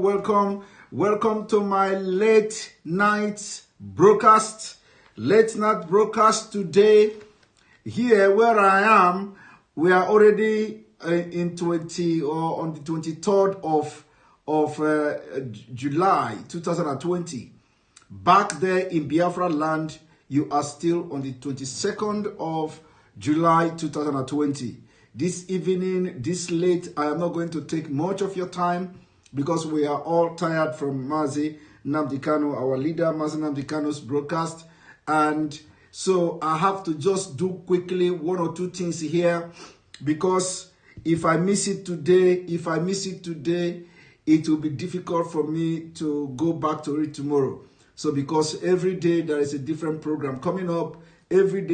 Welcome to my late night broadcast. Late night broadcast today. Here where I am, we are already on the 23rd of July 2020. Back there in Biafra land, you are still on the 22nd of July 2020. This evening, this late, I am not going to take much of your time because we are all tired from Mazi Nnamdi Kanu, our leader, Mazi Nnamdi Kanu's broadcast. And so I have to just do quickly one or two things here, because if I miss it today, it will be difficult for me to go back to it tomorrow. So because every day there is a different program coming up, and every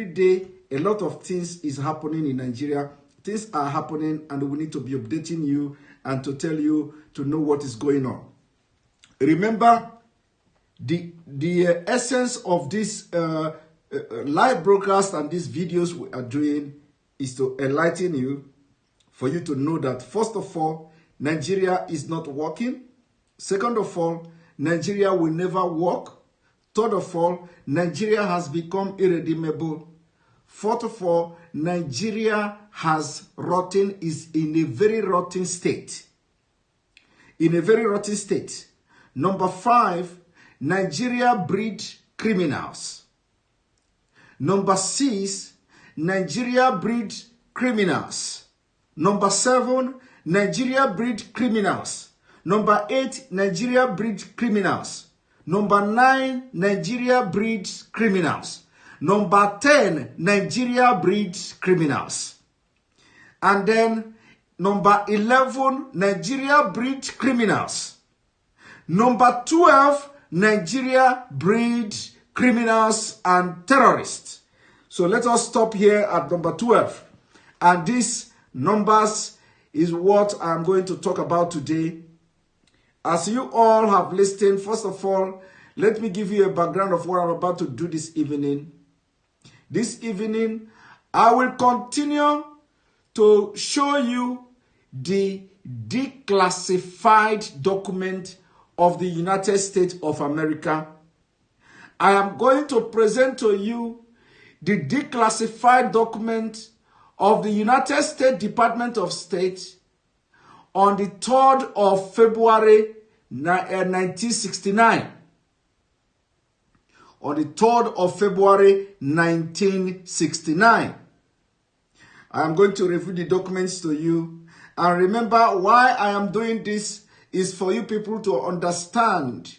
day a lot of things is happening in Nigeria. Things are happening and we need to be updating you and to tell you to know what is going on. Remember, the essence of this live broadcast and these videos we are doing is to enlighten you, for you to know that, first of all, Nigeria is not working. Second of all, Nigeria will never work. Third of all, Nigeria has become irredeemable. Fourth of all, Nigeria is in a very rotten state. Number 5, Nigeria breeds criminals. Number 6, Nigeria breeds criminals. Number 7, Nigeria breeds criminals. Number 8, Nigeria breeds criminals. Number 9, Nigeria breeds criminals. Number 10, Nigeria breeds criminals. And then number 11, Nigeria breeds criminals. Number 12, Nigeria breeds criminals and terrorists. So let us stop here at number 12. And these numbers is what I'm going to talk about today. As you all have listened, first of all, let me give you a background of what I'm about to do this evening. This evening, I will continue to show you the declassified document of the United States of America. I am going to present to you the declassified document of the United States Department of State on the 3rd of February 1969. On the 3rd of February 1969. I am going to review the documents to you. And remember, why I am doing this is for you people to understand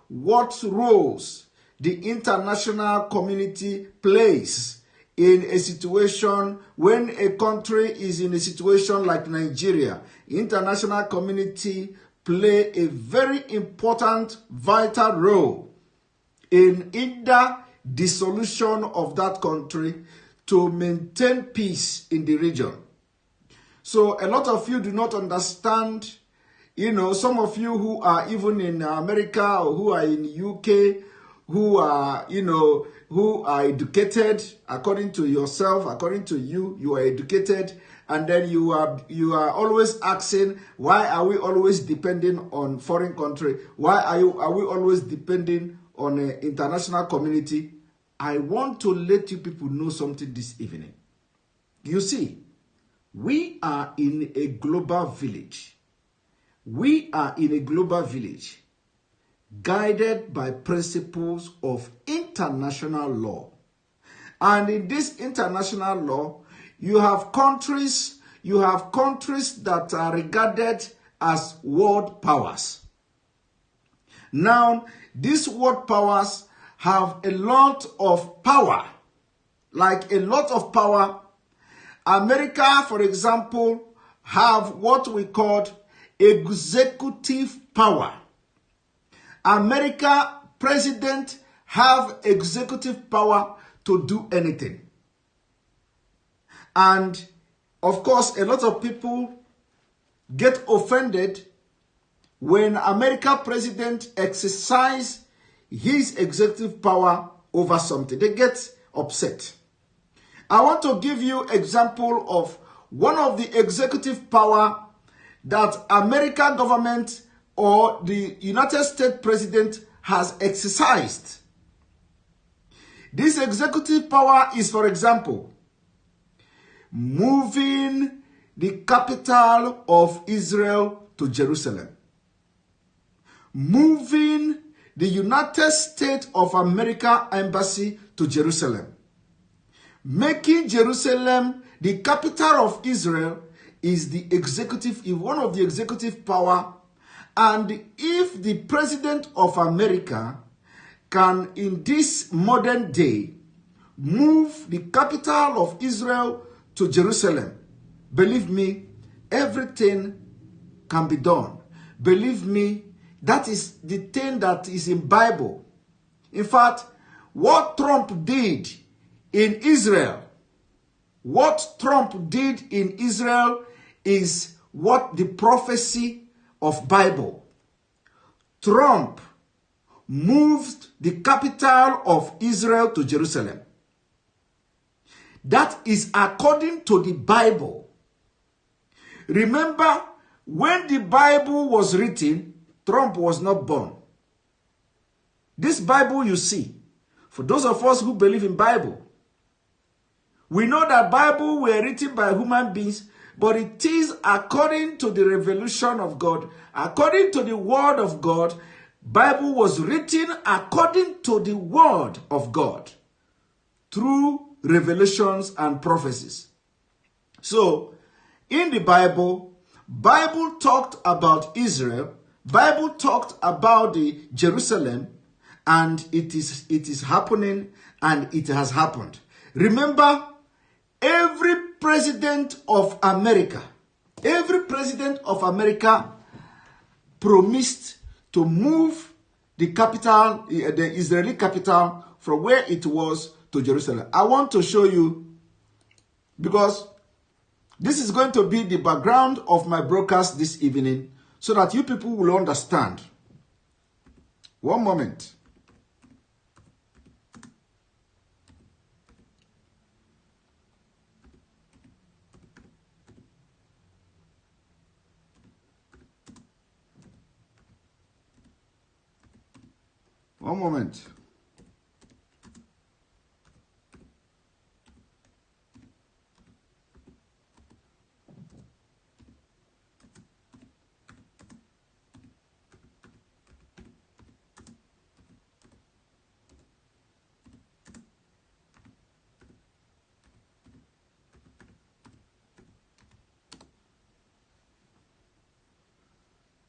what roles the international community plays in a situation when a country is in a situation like Nigeria. International community play a very important, vital role in either the solution of that country to maintain peace in the region. So a lot of you do not understand, some of you who are even in America or who are in UK, who are, who are educated according to yourself, according to you, you are educated. And then you are always asking, why are we always depending on foreign country? Why are we always depending on an international community? I want to let you people know something this evening. You see, we are in a global village. We are in a global village guided by principles of international law. And in this international law, you have countries that are regarded as world powers. Now, these world powers have a lot of power. Like a lot of power. America, for example, have what we call executive power. America president have executive power to do anything. And of course, a lot of people get offended when America president exercise his executive power over something. They get upset. I want to give you example of one of the executive power that American government or the United States president has exercised. This executive power is, for example, moving the capital of Israel to Jerusalem, moving the United States of America embassy to Jerusalem, making Jerusalem the capital of Israel is the executive, one of the executive power. And if the president of America can, in this modern day, move the capital of Israel to Jerusalem, believe me, everything can be done. Believe me, that is the thing that is in Bible. In fact, what Trump did in Israel, is what the prophecy of Bible. Trump moved the capital of Israel to Jerusalem. That is according to the Bible. Remember, when the Bible was written, Trump was not born. This Bible you see, for those of us who believe in Bible, we know that Bible were written by human beings, but it is according to the revelation of God, according to the word of God. Bible was written according to the word of God through revelations and prophecies. So, in the Bible talked about Israel, Bible talked about the Jerusalem, and it is happening, and it has happened. Remember, every president of America promised to move the capital, the Israeli capital, from where it was to Jerusalem. I want to show you, because this is going to be the background of my broadcast this evening, so that you people will understand. One moment. One moment.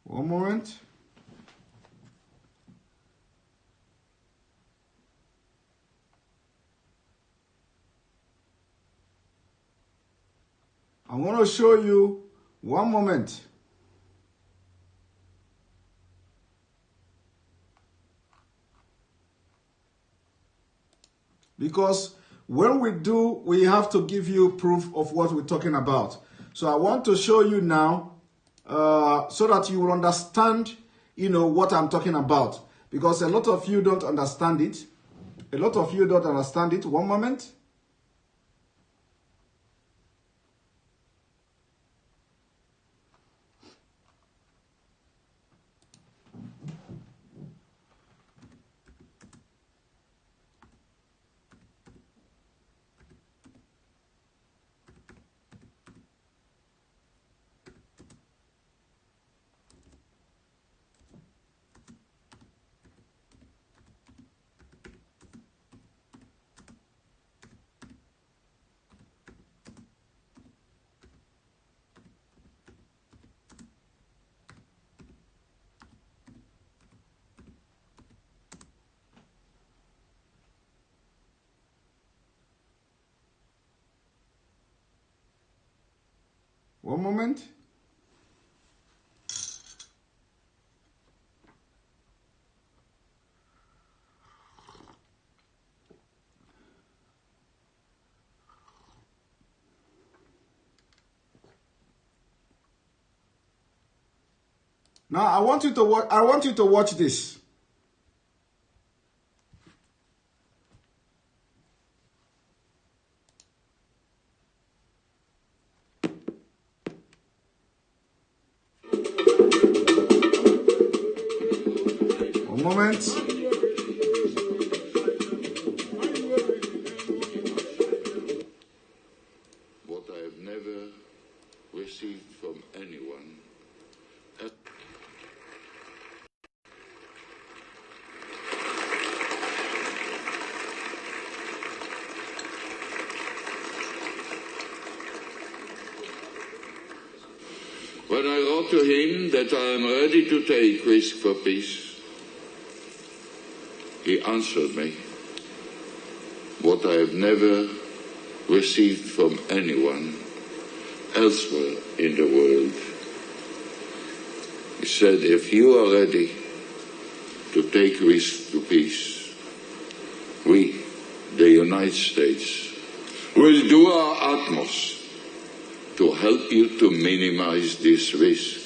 One moment. I want to show you, one moment. Because when we do, we have to give you proof of what we're talking about. So I want to show you now, so that you will understand, what I'm talking about. Because a lot of you don't understand it. One moment. One moment. Now I want you to watch this. moment. What I have never received from anyone. When I wrote to him that I am ready to take risk for peace, he answered me, what I have never received from anyone elsewhere in the world. He said, if you are ready to take risk to peace, we, the United States, will do our utmost to help you to minimize this risk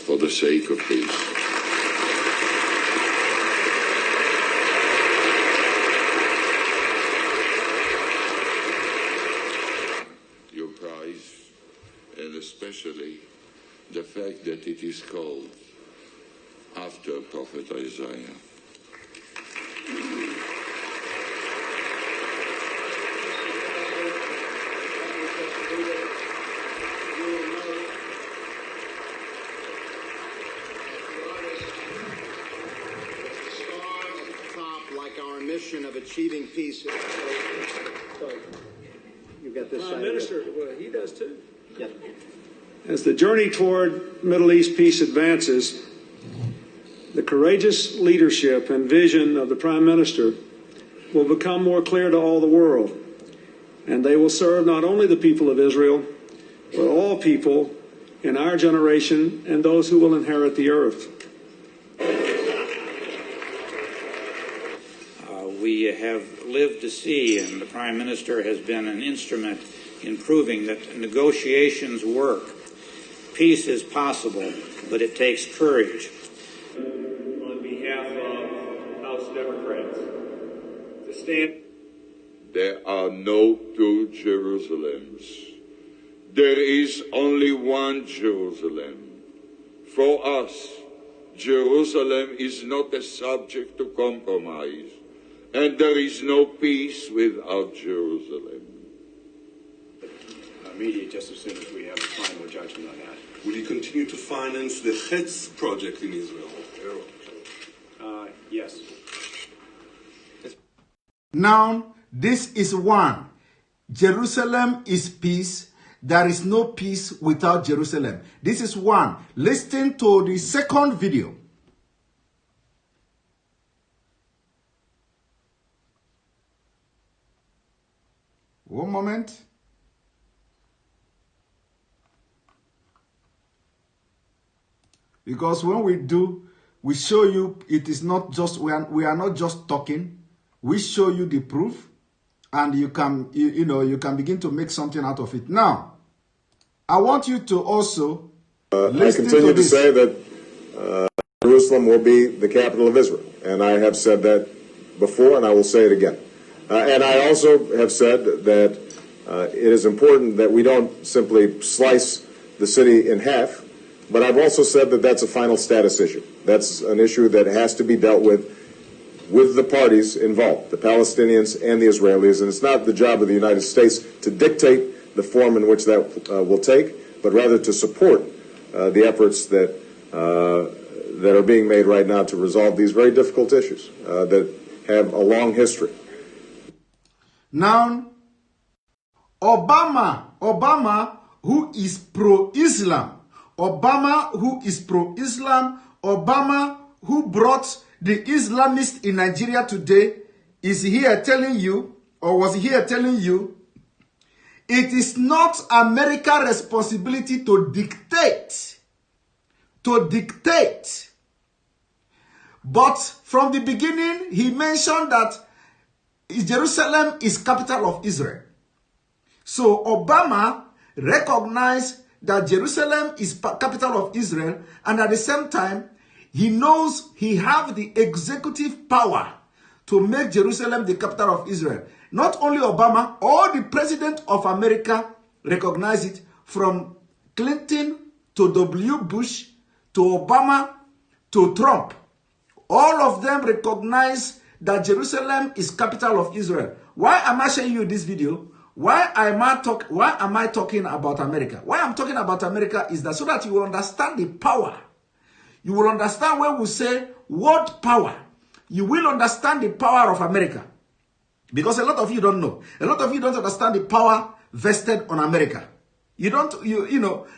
for the sake of peace. Your prize, and especially the fact that it is called after Prophet Isaiah. Mission of achieving peace. Sorry. You got this Prime Minister, well, he does too. Yes. As the journey toward Middle East peace advances, the courageous leadership and vision of the Prime Minister will become more clear to all the world, and they will serve not only the people of Israel, but all people in our generation and those who will inherit the earth. We have lived to see, and the Prime Minister has been an instrument in proving that negotiations work. Peace is possible, but it takes courage. On behalf of House Democrats, to stand. There are no two Jerusalems. There is only one Jerusalem. For us, Jerusalem is not a subject to compromise. And there is no peace without Jerusalem. Immediate, just as soon as we have a final judgment on that. Will you continue to finance the Hetz project in Israel? Yes. Now, this is one. Jerusalem is peace. There is no peace without Jerusalem. This is one. Listen to the second video. One moment. Because when we do, we show you it is not just, we are not just talking. We show you the proof, and you can, you can begin to make something out of it. Now, I want you to also listen I continue to this. Say that Jerusalem will be the capital of Israel, and I have said that before, and I will say it again. And I also have said that it is important that we don't simply slice the city in half, but I've also said that that's a final status issue. That's an issue that has to be dealt with the parties involved, the Palestinians and the Israelis, and it's not the job of the United States to dictate the form in which that will take, but rather to support the efforts that are being made right now to resolve these very difficult issues that have a long history. Now, Obama, who is pro-Islam, Obama, who brought the Islamists in Nigeria today, is here telling you, or was here telling you, it is not America's responsibility to dictate. But from the beginning, he mentioned that Jerusalem is capital of Israel. So Obama recognized that Jerusalem is capital of Israel, and at the same time, he knows he have the executive power to make Jerusalem the capital of Israel. Not only Obama, all the president of America recognize it, from Clinton to W. Bush to Obama to Trump. All of them recognize that Jerusalem is capital of Israel. Why am I showing you this video? Why am I talking about America? Why I'm talking about America is that so that you will understand the power. You will understand when we say world power. You will understand the power of America. Because a lot of you don't know. A lot of you don't understand the power vested on America. You know,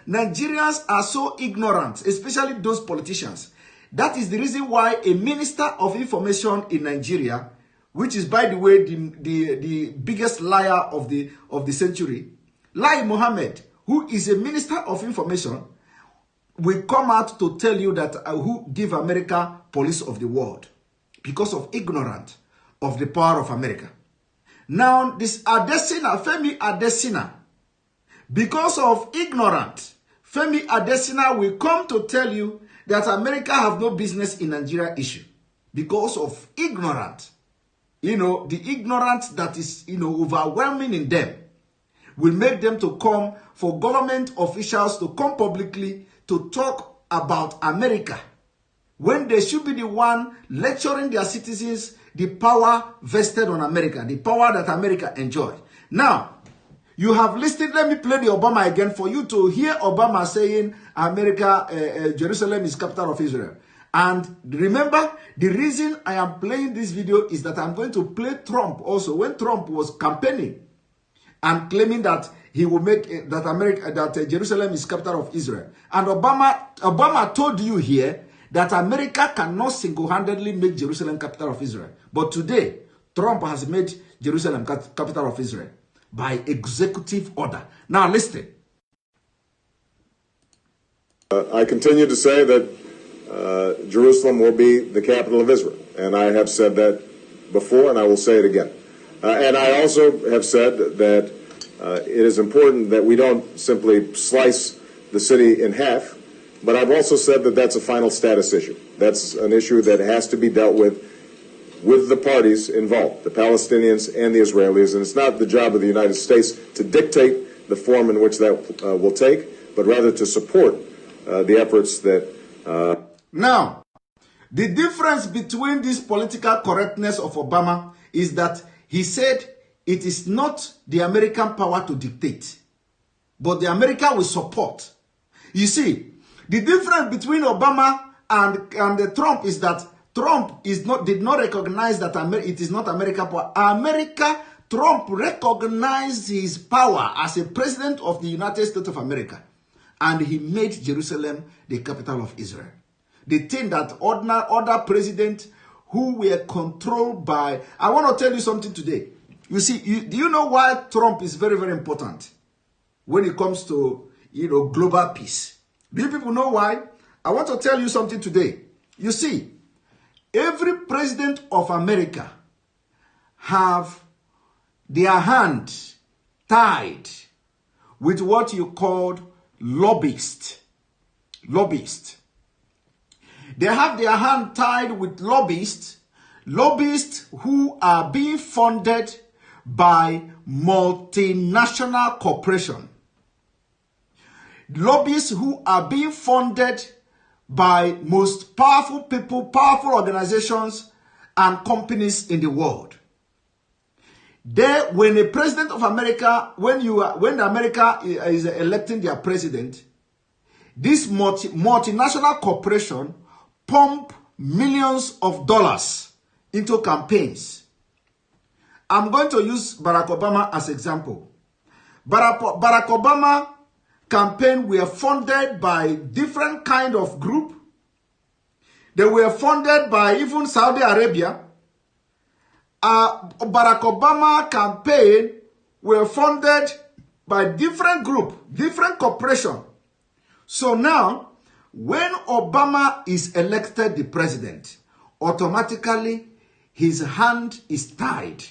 Nigerians are so ignorant, especially those politicians. That is the reason why a minister of information in Nigeria, which is, by the way, the biggest liar of the century, Lai Mohammed, who is a minister of information, will come out to tell you that who give America police of the world because of ignorance of the power of America. Now, this Adesina, Femi Adesina, because of ignorance, Femi Adesina will come to tell you that America have no business in Nigeria issue because of ignorance. You know, the ignorance that is, overwhelming in them will make them to come for government officials to come publicly to talk about America when they should be the one lecturing their citizens the power vested on America, the power that America enjoys. Now, you have listed, let me play the Obama again for you to hear Obama saying America, Jerusalem is capital of Israel. And remember, the reason I am playing this video is that I'm going to play Trump also. When Trump was campaigning and claiming that he will make that Jerusalem is capital of Israel. And Obama told you here that America cannot single-handedly make Jerusalem capital of Israel. But today, Trump has made Jerusalem capital of Israel by executive order. Now listen. I continue to say that Jerusalem will be the capital of Israel. And I have said that before, and I will say it again. And I also have said that it is important that we don't simply slice the city in half, but I've also said that that's a final status issue. That's an issue that has to be dealt with the parties involved, the Palestinians and the Israelis, and it's not the job of the United States to dictate the form in which that will take, but rather to support the efforts that... Now, the difference between this political correctness of Obama is that he said it is not the American power to dictate, but the America will support. You see, the difference between Obama and Trump is that Trump did not recognize that it is not American power. Trump recognized his power as a president of the United States of America, and he made Jerusalem the capital of Israel. The thing that other presidents who were controlled by... I want to tell you something today. You see, do you know why Trump is very, very important when it comes to, global peace? Do you people know why? I want to tell you something today. You see, every president of America have their hand tied with what you call lobbyists. They have their hand tied with lobbyists who are being funded by multinational corporations. Lobbyists who are being funded by most powerful people, powerful organizations, and companies in the world. When a president of America, when America is electing their president, this multinational corporation pump millions of dollars into campaigns. I'm going to use Barack Obama as example. Barack Obama campaign were funded by different kind of group. They were funded by even Saudi Arabia. Barack Obama campaign were funded by different group, different corporation. So now, when Obama is elected the president, automatically his hand is tied.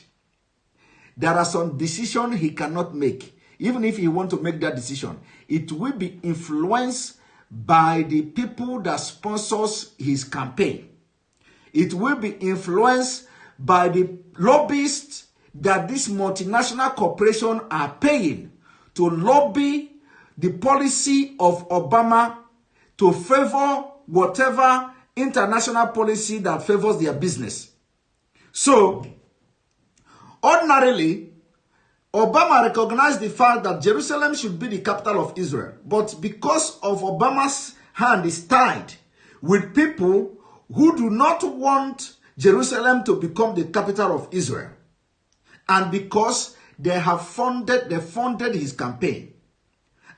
There are some decisions he cannot make. Even if he wants to make that decision, it will be influenced by the people that sponsors his campaign. It will be influenced by the lobbyists that this multinational corporation are paying to lobby the policy of Obama to favor whatever international policy that favors their business. So, ordinarily, Obama recognized the fact that Jerusalem should be the capital of Israel. But because of Obama's hand is tied with people who do not want Jerusalem to become the capital of Israel, and because they funded his campaign,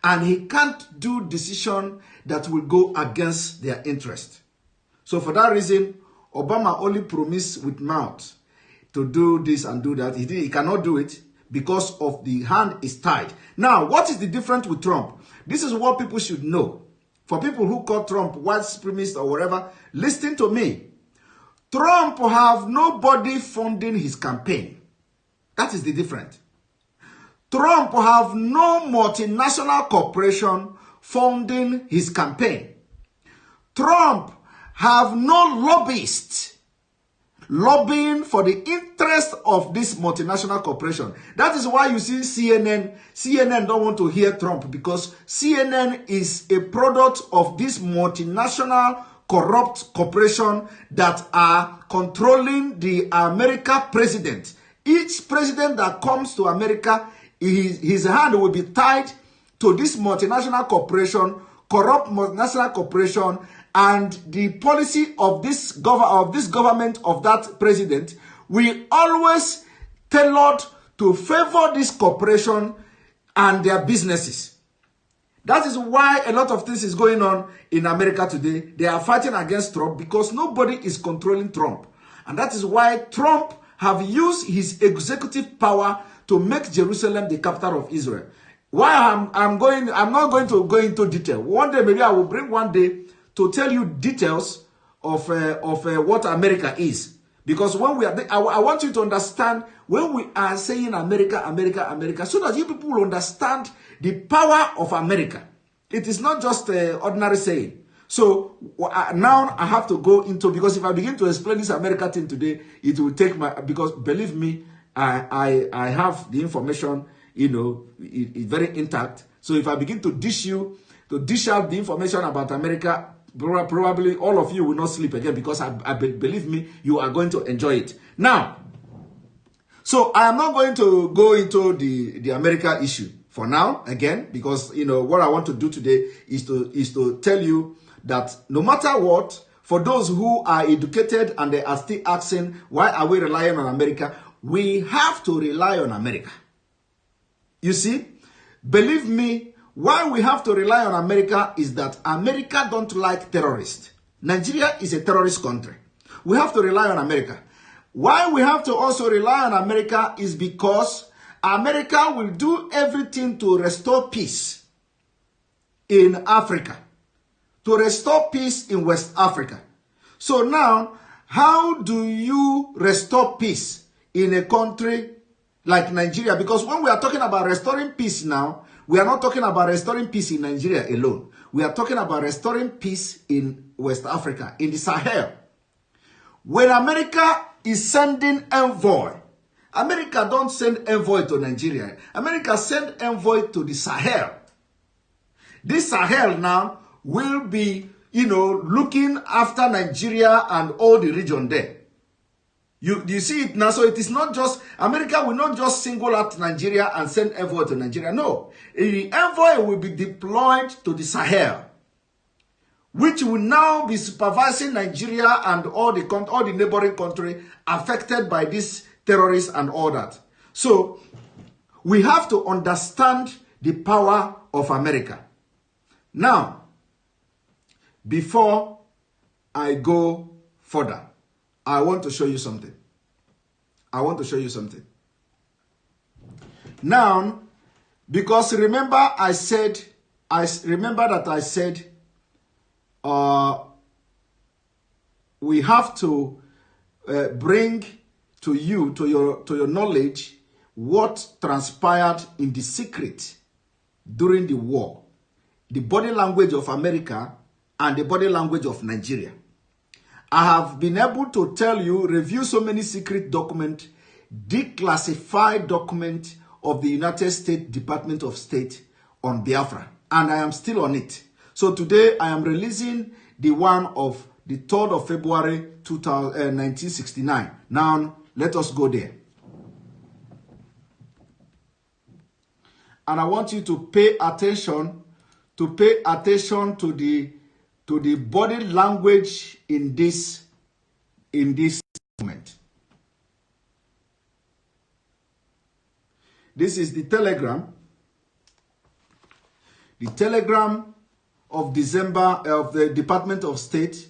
and he can't do decision that will go against their interest. So for that reason, Obama only promised with mouth to do this and do that. He cannot do it because of the hand is tied. Now, what is the difference with Trump? This is what people should know. For people who call Trump white supremacist or whatever, listen to me. Trump have nobody funding his campaign. That is the difference. Trump have no multinational corporation funding his campaign. Trump have no lobbyists lobbying for the interest of this multinational corporation. That is why you see CNN don't want to hear Trump, because CNN is a product of this multinational corrupt corporation that are controlling the American president. Each president that comes to America, his hand will be tied to this multinational corporation, corrupt multinational corporation, and the policy of this government of that president will always tailored to favor this corporation and their businesses. That is why a lot of things is going on in America today. They are fighting against Trump because nobody is controlling Trump. And that is why Trump have used his executive power to make Jerusalem the capital of Israel. Why I'm not going to go into detail. One day, maybe I will bring one day to tell you details of what America is. Because when we are, I want you to understand when we are saying America, America, America, so that you people will understand the power of America. It is not just an ordinary saying. So now I have to go into, because if I begin to explain this America thing today, it will take because believe me, I have the information, it's very intact. So if I begin to dish out the information about America, probably all of you will not sleep again, because I believe me, you are going to enjoy it. Now, so I am not going to go into the America issue for now again, because what I want to do today is to tell you that no matter what, for those who are educated and they are still asking why are we relying on America, we have to rely on America. You see, believe me, why we have to rely on America is that America don't like terrorists. Nigeria is a terrorist country. We have to rely on America. Why we have to also rely on America is because America will do everything to restore peace in Africa, to restore peace in West Africa. So now, how do you restore peace in a country like Nigeria? Because when we are talking about restoring peace now, we are not talking about restoring peace in Nigeria alone. We are talking about restoring peace in West Africa, in the Sahel. When America is sending envoy, America don't send envoy to Nigeria. America send envoy to the Sahel. This Sahel now will be, looking after Nigeria and all the region there. You see it now, so it is not just, America will not just single out Nigeria and send envoy to Nigeria. No, the envoy will be deployed to the Sahel, which will now be supervising Nigeria and all the neighboring countries affected by this terrorists and all that. So, we have to understand the power of America. Now, before I go further, I want to show you something. Now, because remember I said we have to bring to you, to your knowledge, what transpired in the secret during the war, the body language of America and the body language of Nigeria. I have been able to tell you, review so many secret documents, declassified documents of the United States Department of State on Biafra, and I am still on it. So today I am releasing the one of the 3rd of February 1969. Now, let us go there. And I want you to pay attention to the body language in this moment. This is the telegram. The telegram of December of the Department of State,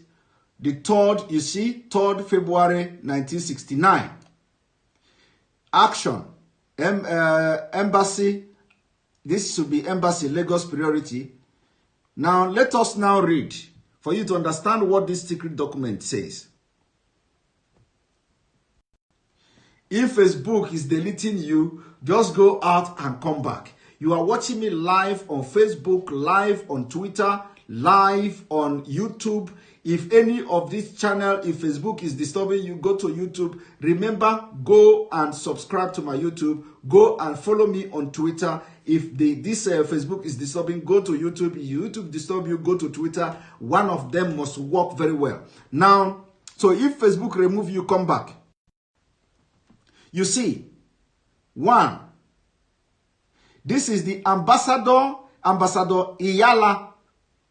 the 3rd, you see, 3rd February 1969. Action, embassy, this should be embassy, Lagos priority. Now, let us now read for you to understand what this secret document says. If Facebook is deleting you, just go out and come back. You are watching me live on Facebook, live on Twitter, live on YouTube. If any of this channel, if Facebook is disturbing you, go to YouTube. Remember, go and subscribe to my YouTube. Go and follow me on Twitter. If this Facebook is disturbing, go to YouTube. If YouTube disturb you, go to Twitter. One of them must work very well. Now, so if Facebook remove you, come back. You see, 1. This is the Ambassador Iyala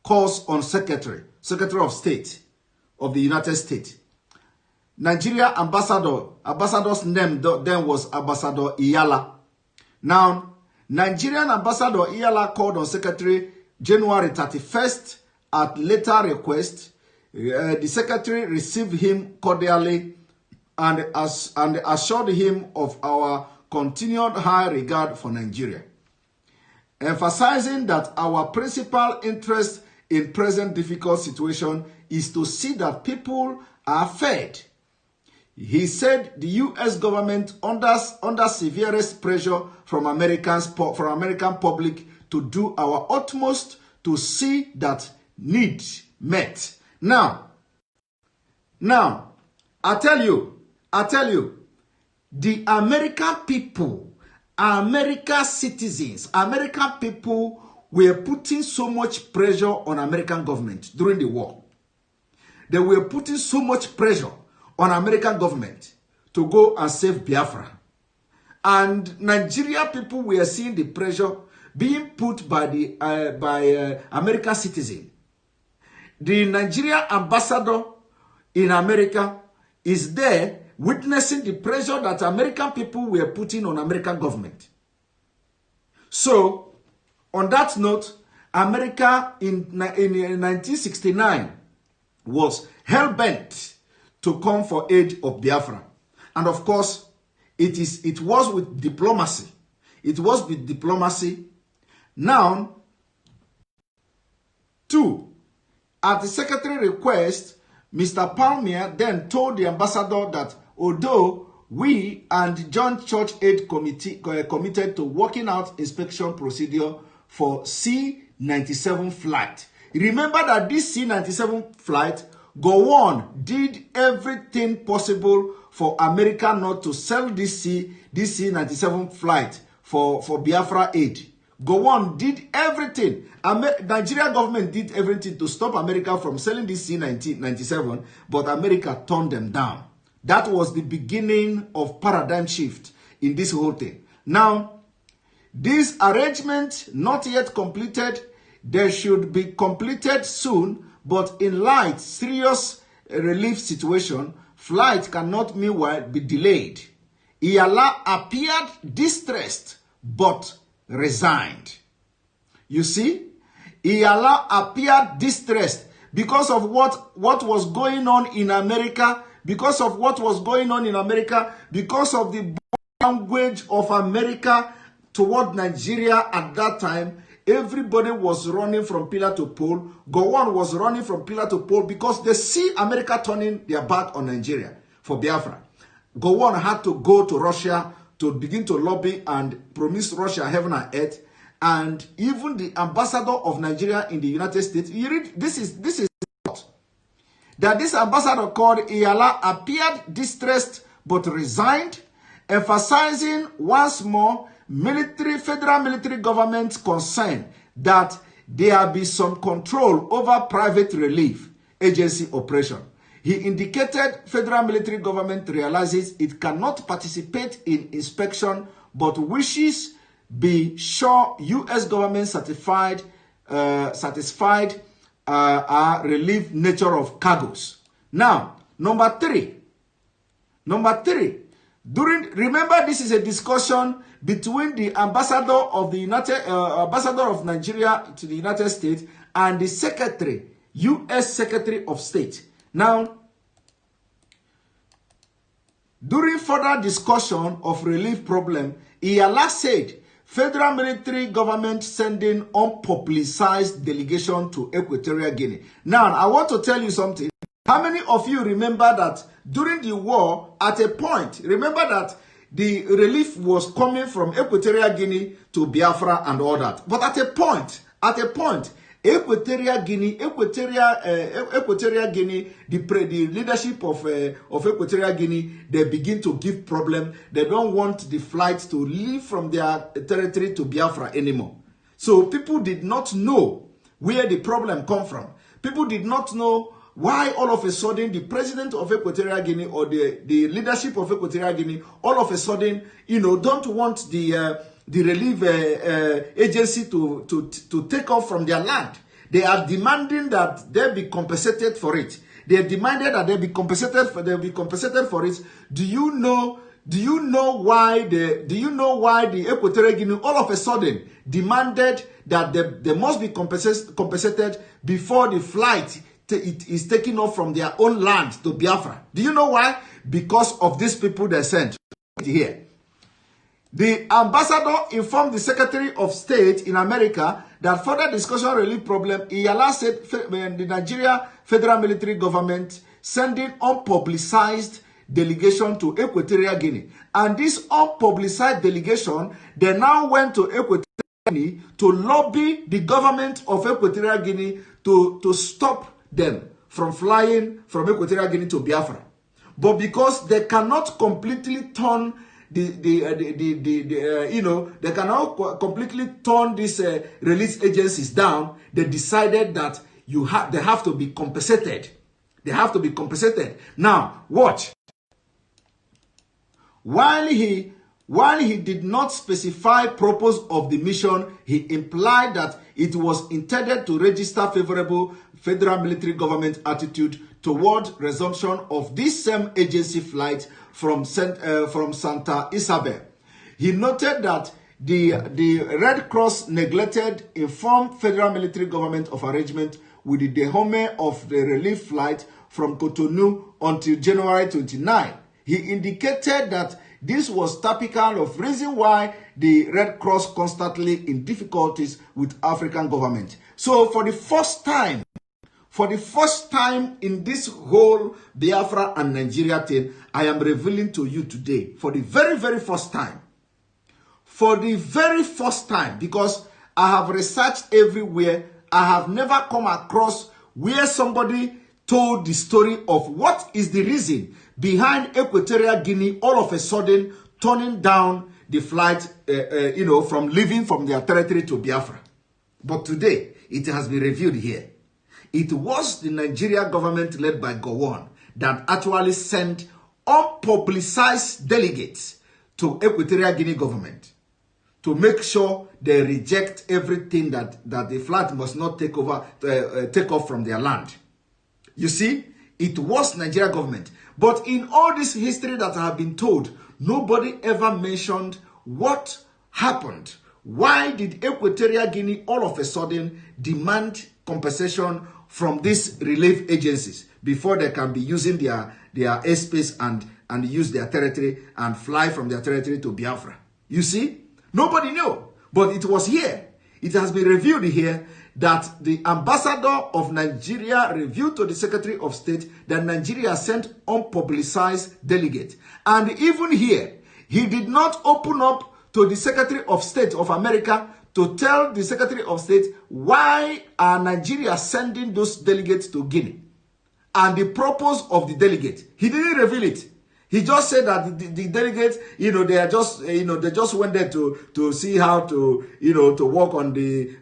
calls on Secretary of State of the United States. Nigeria ambassador's name then was Ambassador Iyala. Now, Nigerian Ambassador Iyala called on Secretary January 31st at later request. The Secretary received him cordially and assured him of our continued high regard for Nigeria, emphasizing that our principal interest in present difficult situation is to see that people are fed. He said the U.S. government under severest pressure from American public to do our utmost to see that needs met. Now, I tell you, the American people, American citizens, American people were putting so much pressure on American government during the war. They were putting so much pressure on American government to go and save Biafra. And Nigeria people were seeing the pressure being put by the American citizen. The Nigeria ambassador in America is there witnessing the pressure that American people were putting on American government. So, on that note, America in 1969 was hell-bent to come for aid of Biafra. And of course, it was with diplomacy. It was with diplomacy. Now, 2, at the secretary request, Mr. Palmer then told the ambassador that although we and Joint Church Aid Committee committed to working out inspection procedure for C-97 flight. Remember that this C-97 flight, Gowon did everything possible for America not to sell this C-97 flight for Biafra aid. Gowon did everything. Nigeria government did everything to stop America from selling this C-97, but America turned them down. That was the beginning of paradigm shift in this whole thing. Now, this arrangement not yet completed. They should be completed soon, but in light serious relief situation, flight cannot meanwhile be delayed. Iyala appeared distressed but resigned. You see, Iyala appeared distressed because of what was going on in America, because of the language of America toward Nigeria at that time. Everybody was running from pillar to pole. Gowon was running from pillar to pole because they see America turning their back on Nigeria for Biafra. Gowon had to go to Russia to begin to lobby and promise Russia heaven and earth. And even the ambassador of Nigeria in the United States, you read, this is that this ambassador called Iyala appeared distressed but resigned, emphasizing once more federal military government's concern that there be some control over private relief agency operation. He indicated federal military government realizes it cannot participate in inspection but wishes be sure U.S. government satisfied relief nature of cargoes. Now, number three. Remember, this is a discussion between the ambassador of Nigeria to the United States and the secretary, U.S. Secretary of State. Now, during further discussion of relief problem, Iyala said federal military government sending unpublicized delegation to Equatorial Guinea. Now, I want to tell you something. How many of you remember that during the war, at a point, remember that the relief was coming from Equatorial Guinea to Biafra and all that. But at a point, Equatorial Guinea, the leadership of Equatorial Guinea, they begin to give problem. They don't want the flights to leave from their territory to Biafra anymore. So people did not know where the problem come from. People did not know why all of a sudden the president of Equatorial Guinea or the leadership of Equatorial Guinea all of a sudden, don't want the relief agency to take off from their land. They are demanding that they be compensated for it. They demanded that they be compensated for it. Do you know why the Equatorial Guinea all of a sudden demanded that they must be compensated before the flight it is taken off from their own land to Biafra? Do you know why? Because of these people they sent here. The ambassador informed the Secretary of State in America that further discussion relief problem, Iyala said the Nigeria federal military government sending unpublicized delegation to Equatorial Guinea. And this unpublicized delegation, they now went to Equatorial Guinea to lobby the government of Equatorial Guinea to stop them from flying from Equatorial Guinea to Biafra. But because they cannot completely turn they cannot completely turn these release agencies down, they decided that they have to be compensated. They have to be compensated. Now, watch. While he did not specify purpose of the mission, he implied that it was intended to register favorable federal military government attitude toward resumption of this same agency flight from Santa Isabel. He noted that the Red Cross neglected informed federal military government of arrangement with the dehome of the relief flight from Cotonou until January 29. He indicated that this was typical of reason why the Red Cross constantly in difficulties with African government. So for the first time in this whole Biafra and Nigeria thing, I am revealing to you today, for the very, very first time, because I have researched everywhere, I have never come across where somebody told the story of what is the reason behind Equatorial Guinea all of a sudden turning down the flight, from leaving from their territory to Biafra. But today, it has been revealed here. It was the Nigeria government led by Gowon that actually sent unpublicized delegates to Equatorial Guinea government to make sure they reject everything that the flight must not take off from their land. You see, it was Nigeria government. But in all this history that I have been told, nobody ever mentioned what happened. Why did Equatorial Guinea all of a sudden demand compensation from these relief agencies before they can be using their airspace and use their territory and fly from their territory to Biafra? You see, nobody knew, but it was here. It has been revealed here that the ambassador of Nigeria revealed to the Secretary of State that Nigeria sent unpublicized delegates. And even here, he did not open up to the Secretary of State of America to tell the Secretary of State why are Nigeria sending those delegates to Guinea and the purpose of the delegate. He didn't reveal it. He just said that the delegates, they are just, they just went there to see how to, to work on the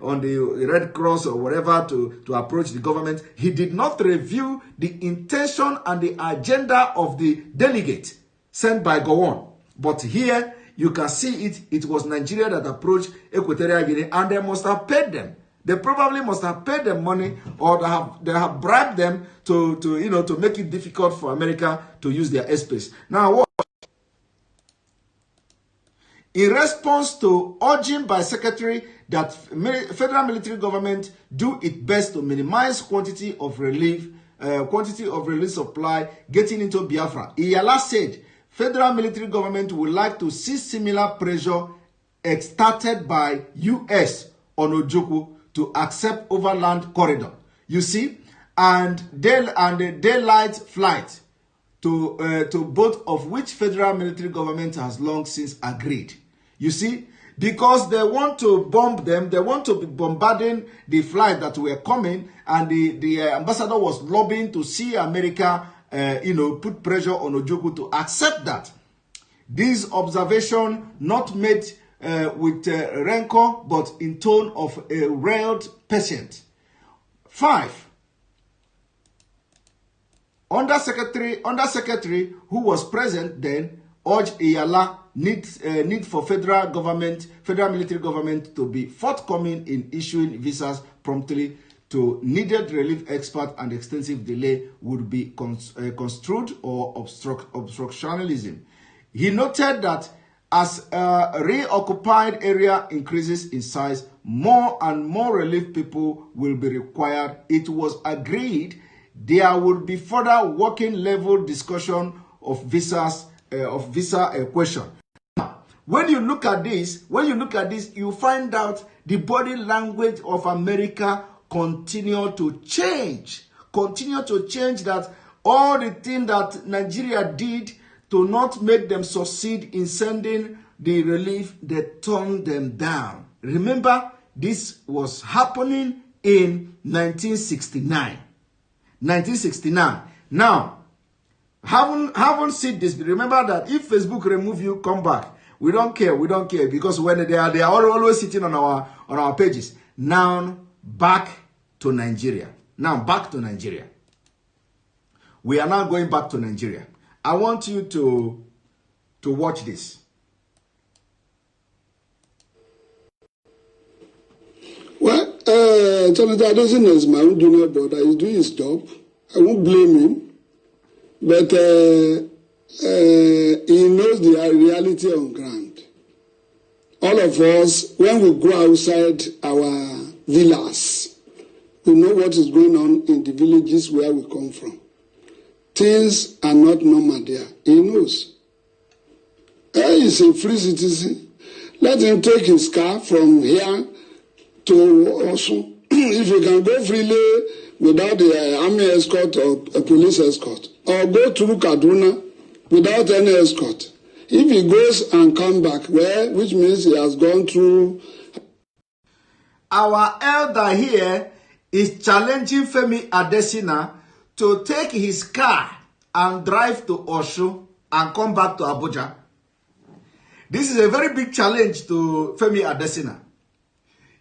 Red Cross or whatever to approach the government. He did not review the intention and the agenda of the delegate sent by Gowon. But here you can see it. It was Nigeria that approached Equatorial Guinea, and they must have paid them. They probably must have paid them money, or they have bribed them to make it difficult for America to use their airspace. Now, what? In response to urging by Secretary that federal military government do its best to minimize quantity of relief supply getting into Biafra, Iyala said federal military government would like to see similar pressure exerted by U.S. on Ojukwu to accept overland corridor. You see, and the daylight flight to both of which federal military government has long since agreed. You see, because they want to bomb them, they want to be bombarding the flight that were coming, and the ambassador was lobbying to see America, put pressure on Ojukwu to accept that. This observation not made with rancor, but in tone of a railed patient. 5. Undersecretary who was present then urged Iyala need for federal military government to be forthcoming in issuing visas promptly to needed relief expert, and extensive delay would be construed or obstructionism. He noted that as a reoccupied area increases in size, more and more relief people will be required. It was agreed there would be further working level discussion of visa question. When you look at this, you find out the body language of America continue to change. That all the things that Nigeria did to not make them succeed in sending the relief, they turned them down. Remember, this was happening in 1969. Now, haven't seen this. Remember that if Facebook remove you, come back. We don't care, because when they are always sitting on our pages. Now back to Nigeria. We are now going back to Nigeria. I want you to watch this. Well, Jonathan Adeson is my own junior brother. He's doing his job. I won't blame him. But he knows the reality on ground. All of us, when we go outside our villas, we know what is going on in the villages where we come from. Things are not normal there. He knows. He is a free citizen. Let him take his car from here to Osun. If he can go freely without the army escort or a police escort, or go through Kaduna without any escort. If he goes and come back, which means he has gone through. Our elder here is challenging Femi Adesina to take his car and drive to Osun and come back to Abuja. This is a very big challenge to Femi Adesina.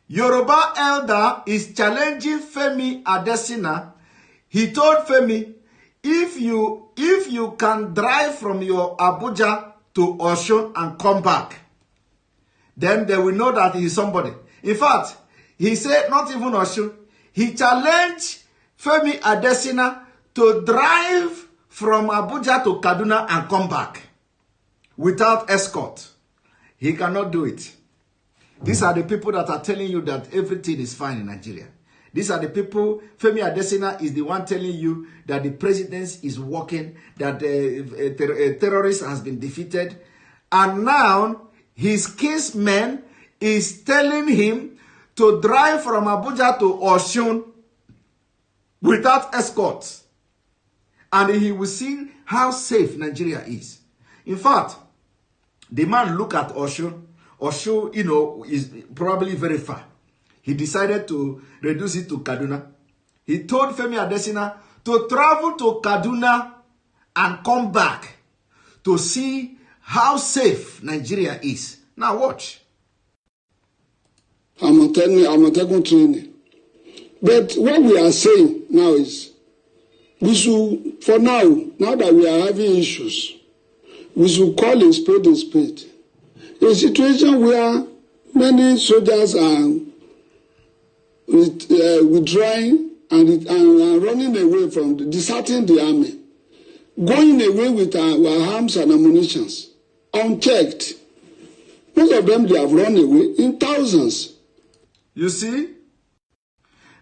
Yoruba elder is challenging Femi Adesina. He told Femi, if you can drive from your Abuja to Osun and come back, then they will know that he is somebody. In fact, he said not even Osun. He challenged Femi Adesina to drive from Abuja to Kaduna and come back without escort. He cannot do it. These are the people that are telling you that everything is fine in Nigeria. These are the people. Femi Adesina is the one telling you that the presidency is working, that a terrorist has been defeated. And now his kinsman is telling him to drive from Abuja to Osun without escorts. And he will see how safe Nigeria is. In fact, the man look at Osun. Osun, is probably very far. He decided to reduce it to Kaduna. He told Femi Adesina to travel to Kaduna and come back to see how safe Nigeria is. Now watch. Amatekun training. But what we are saying now is, we should, for now that we are having issues, we should call a spade a spade. A situation where many soldiers are withdrawing and running away from, deserting the army, going away with our arms and ammunition, unchecked. Most of them, they have run away in thousands. You see?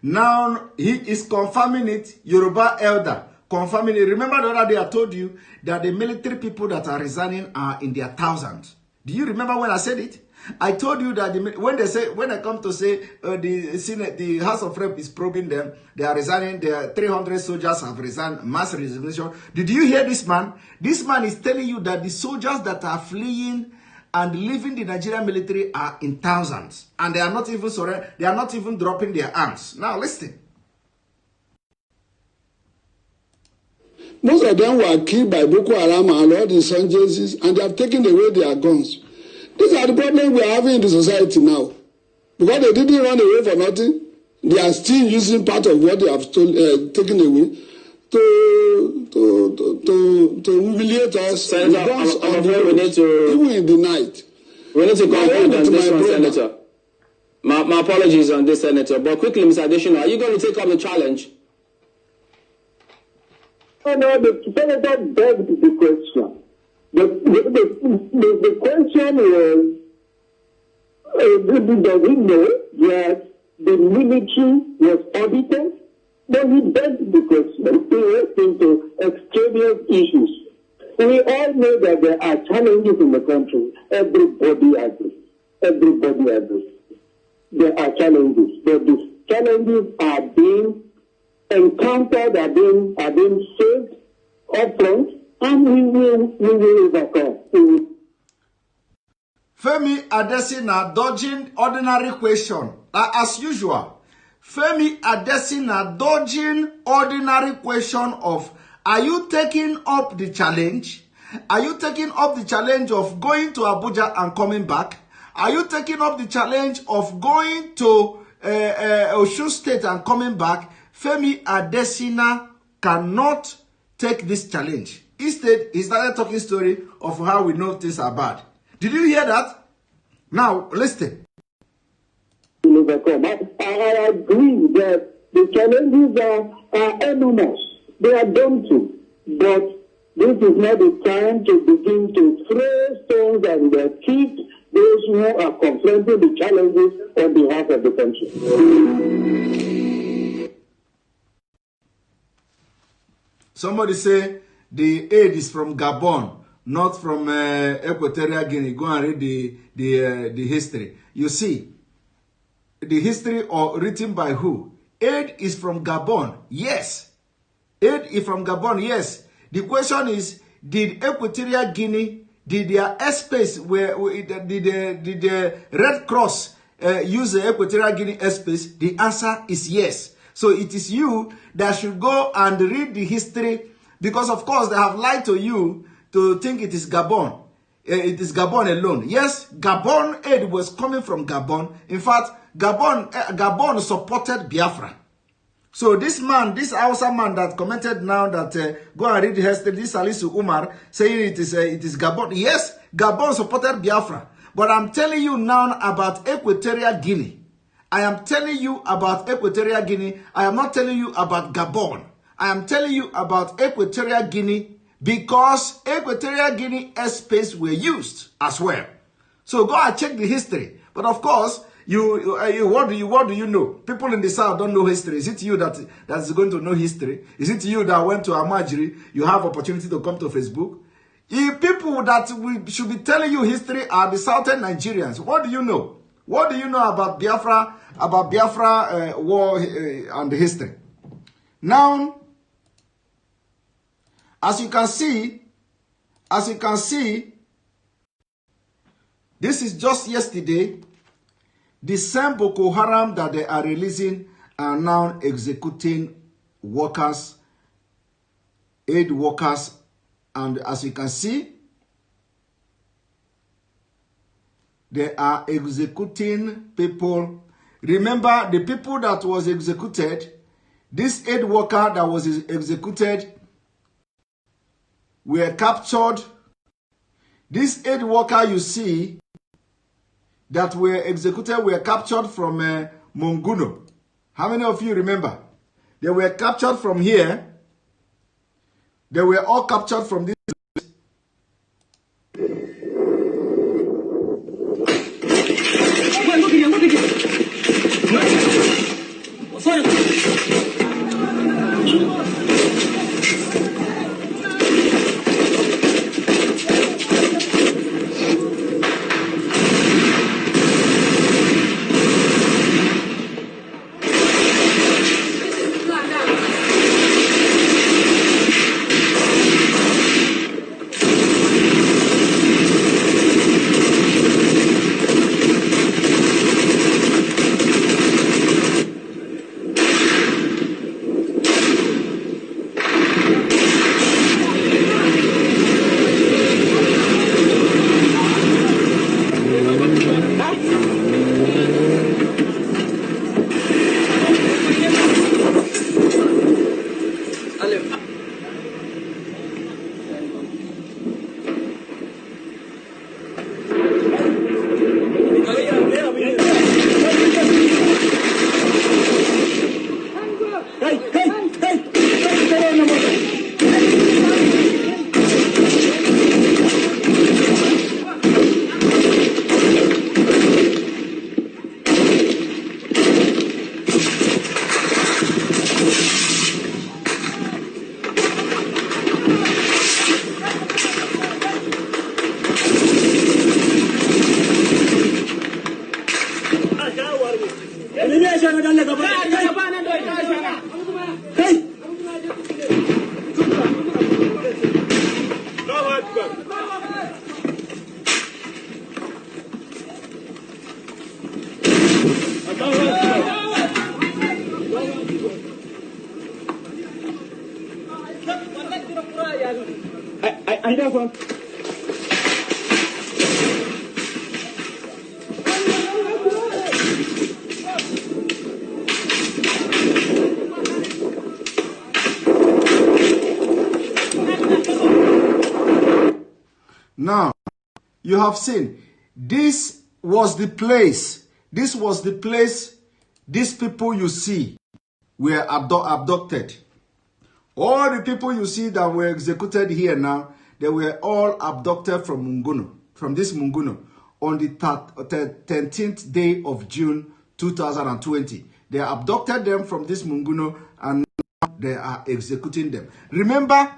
Now he is confirming it, Yoruba elder, confirming it. Remember the other day I told you that the military people that are resigning are in their thousands. Do you remember when I said it? I told you that when I come to say the Senate, the House of Rep is probing them, they are resigning. Their 300 soldiers have resigned, mass resignation. Did you hear this man? This man is telling you that the soldiers that are fleeing and leaving the Nigerian military are in thousands, and they are not even they are not even dropping their arms. Now listen. Most of them were killed by Boko Haram and all the insurgencies, and they have taken away their guns. These are the problems we are having in the society now. Because they didn't run away for nothing. They are still using part of what they have taken away to humiliate us. Senator, I'm afraid we need to... Even in the night. We need to conclude on this one, Senator. My apologies on this, Senator. But quickly, Mr. Additional, are you going to take up the challenge? No, the Senator begged the question. The question was, does he know that the military was audited? But he begged the question. He went into extraneous issues. We all know that there are challenges in the country. Everybody has this. Everybody has this. There are challenges. But these challenges are being encountered, are being faced up front, and we will overcome. Femi Adesina dodging ordinary question. As usual. Femi Adesina dodging ordinary question of, are you taking up the challenge? Are you taking up the challenge of going to Abuja and coming back? Are you taking up the challenge of going to Osun State and coming back? Femi Adesina cannot take this challenge. Instead, he started talking story of how we know things are bad. Did you hear that? Now, listen. I agree that the challenges are enormous. They are daunting. But this is not the time to begin to throw stones and kick those who are confronting the challenges on behalf of the country. Somebody say the aid is from Gabon, not from Equatorial Guinea. Go and read the history. You see, the history written by who? Aid is from Gabon. Yes. Aid is from Gabon. Yes. The question is, did Equatorial Guinea, did their airspace, did the Red Cross use the Equatorial Guinea airspace? The answer is yes. So it is you that should go and read the history, because of course they have lied to you to think it is Gabon. It is Gabon alone. Yes, Gabon aid was coming from Gabon. In fact, Gabon supported Biafra. So this man, this Hausa man that commented now that go and read the history, this Salisu Umar saying it is Gabon. Yes, Gabon supported Biafra. But I'm telling you now about Equatorial Guinea. I am telling you about Equatorial Guinea. I am not telling you about Gabon. I am telling you about Equatorial Guinea, because Equatorial Guinea airspace were used as well. So go and check the history. But of course, what do you know? People in the south don't know history. Is it you that's going to know history? Is it you that went to Amajiri? You have opportunity to come to Facebook. If people that we should be telling you history are the southern Nigerians. What do you know? What do you know about Biafra? About Biafra war and the history? Now, as you can see, this is just yesterday. The same Boko Haram that they are releasing are now executing workers, aid workers, and as you can see, They are executing people. Remember, the people that was executed, this aid worker that was executed were captured. This aid worker you see that were executed were captured from Monguno. How many of you remember? They were captured from here. They were all captured from this. Now, you have seen, this was the place these people you see were abducted. All the people you see that were executed here now, they were all abducted from Munguno, from this Munguno, on the 13th day of June 2020. They abducted them from this Munguno and now they are executing them. Remember,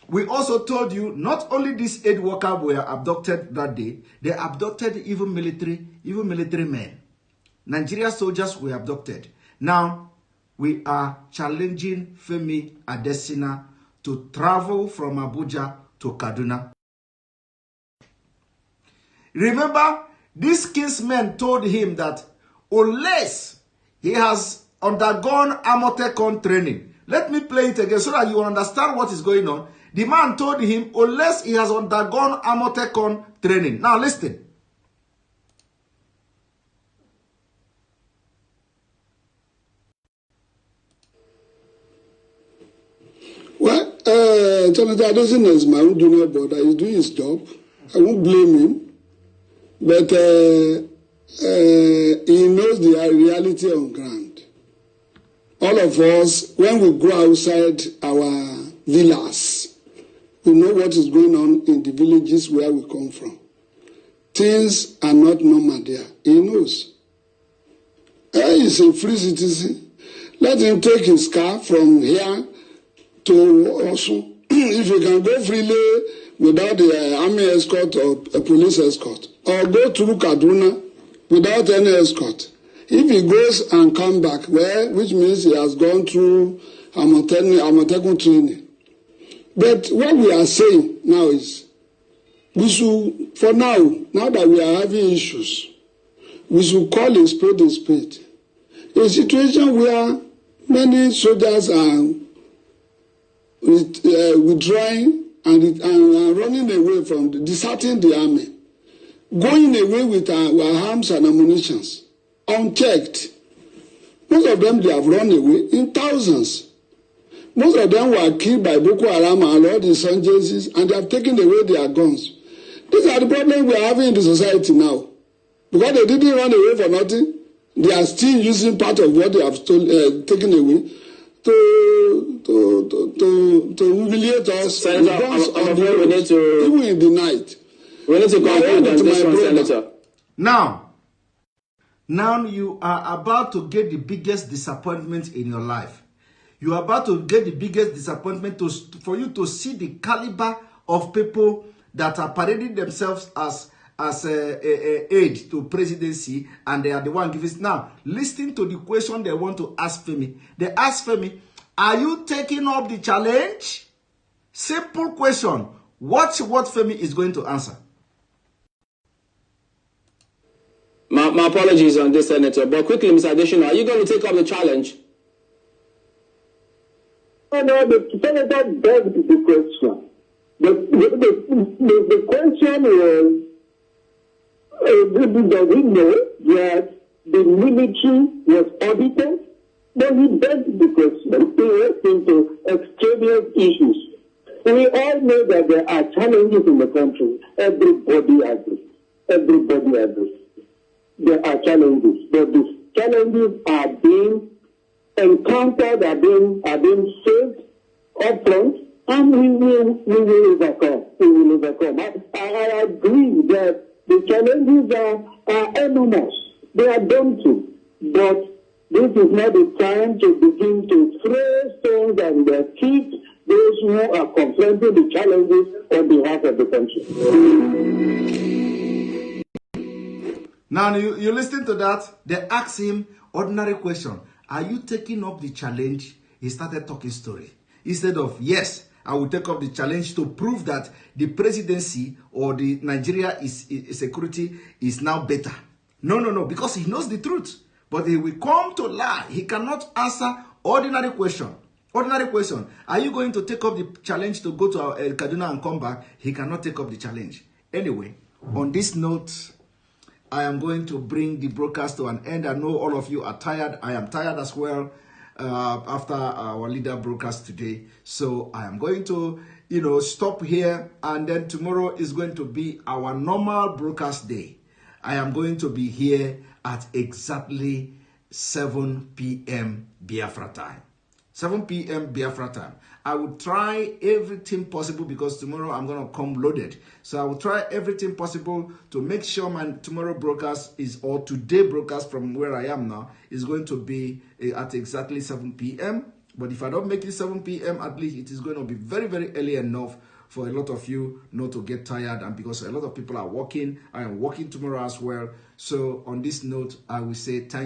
we also told you not only this aid worker were abducted that day, they abducted even military men. Nigeria soldiers were abducted. Now, we are challenging Femi Adesina to travel from Abuja to Kaduna. Remember, these kinsmen told him that unless he has undergone Amotekon training, let me play it again so that you understand what is going on. The man told him unless he has undergone Amotekon training. Now listen. Well, Jonathan Adesina is my own junior brother. He's doing his job. I won't blame him. But he knows the reality on ground. All of us, when we go outside our villas, we know what is going on in the villages where we come from. Things are not normal there. He knows. He is a free citizen. Let him take his car from here to Osun. If you can go freely without the army escort or a police escort, or go through Kaduna without any escort. If he goes and come back, well, which means he has gone through Amotekun training. But what we are saying now is, we should, for now that we are having issues, we should call a spade a spade. A situation where many soldiers are withdrawing and running away from deserting the army. going away with our arms and ammunition, unchecked. Most of them, they have run away in thousands. Most of them were killed by Boko Haram and all the insurgencies, and they have taken away their guns. These are the problems we are having in the society now. Because they didn't run away for nothing, they are still using part of what they have taken away to humiliate us. Senator, I'm afraid we need to... Even in the night. We need to conclude on this one, Senator. Now you are about to get the biggest disappointment in your life. You are about to get the biggest disappointment for you to see the caliber of people that are parading themselves as aid to presidency, and they are the one giving. Now, listen to the question they want to ask Femi. They ask Femi, are you taking up the challenge? Simple question. Watch what Femi is going to answer. My apologies on this, Senator, but quickly, Mr. Additional, are you going to take up the challenge? No, the Senator begged the question. The question was, does he know that the military was audited? No, he begged the question. He went into extraneous issues. We all know that there are challenges in the country. Everybody agrees. Everybody agrees. There are challenges, but these challenges are being encountered, are being faced up front, and we will overcome. We will overcome. I agree that the challenges are enormous. They are daunting, but this is not the time to begin to throw stones and kick those who are confronting the challenges on behalf of the country. Now, you listen to that. They ask him ordinary question. Are you taking up the challenge? He started talking story. Instead of, yes, I will take up the challenge to prove that the presidency or the Nigeria security is now better. No, because he knows the truth. But he will come to lie. He cannot answer ordinary question. Ordinary question. Are you going to take up the challenge to go to Kaduna and come back? He cannot take up the challenge. Anyway, on this note, I am going to bring the broadcast to an end. I know all of you are tired. I am tired as well after our leader broadcast today. So I am going to, stop here. And then tomorrow is going to be our normal broadcast day. I am going to be here at exactly 7 p.m. Biafra time. 7 p.m. Biafra time. I will try everything possible because tomorrow I'm going to come loaded. So I will try everything possible to make sure my tomorrow broadcast or today broadcast from where I am now is going to be at exactly 7 p.m. But if I don't make it 7 p.m., at least it is going to be very, very early enough for a lot of you not to get tired. And because a lot of people are working, I am working tomorrow as well. So on this note, I will say thank you.